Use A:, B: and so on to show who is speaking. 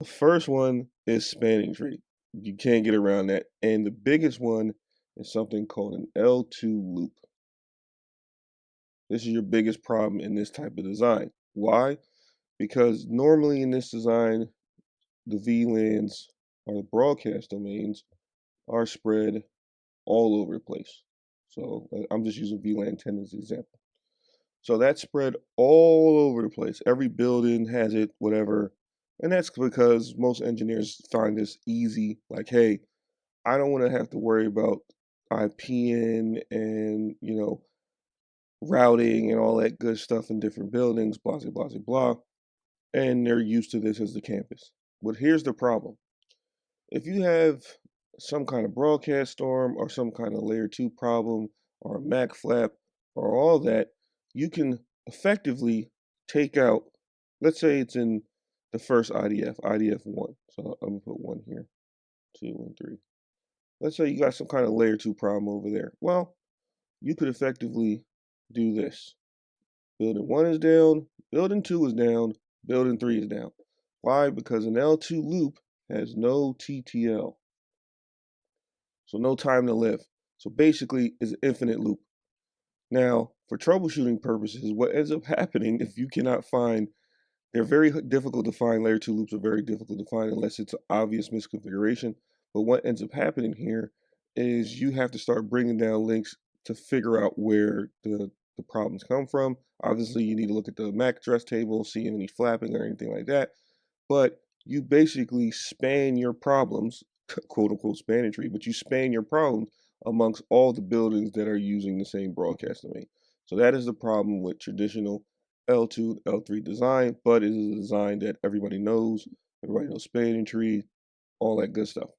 A: The first one is spanning tree. You can't get around that. And the biggest one is something called an L2 loop. This is your biggest problem in this type of design. Why? Because normally in this design, the VLANs or the broadcast domains are spread all over the place. So I'm just using VLAN 10 as an example. So that's spread all over the place. Every building has it, whatever. And that's because most engineers find this easy. Like, hey, I don't want to have to worry about IPN and, routing and all that good stuff in different buildings, blah, blah, blah, blah. And they're used to this as the campus. But here's the problem. If you have some kind of broadcast storm or some kind of layer 2 problem or a Mac flap or all that, you can effectively take out, let's say it's in the first IDF, IDF1. So I'm going to put 1 here, 2 and 3. Let's say you got some kind of layer 2 problem over there. Well, you could effectively do this. Building 1 is down, building 2 is down, building 3 is down. Why? Because an L2 loop has no TTL. So no time to live. So basically, it's an infinite loop. Now, for troubleshooting purposes, what ends up happening if you cannot find, they're very difficult to find, layer 2 loops are very difficult to find unless it's an obvious misconfiguration. But what ends up happening here is you have to start bringing down links to figure out where the problems come from. Obviously, you need to look at the MAC address table, see any flapping or anything like that. But you basically span your problems, quote unquote spanning tree, but you span your problems amongst all the buildings that are using the same broadcast domain. So that is the problem with traditional L2, L3 design, but it is a design that everybody knows spanning tree, all that good stuff.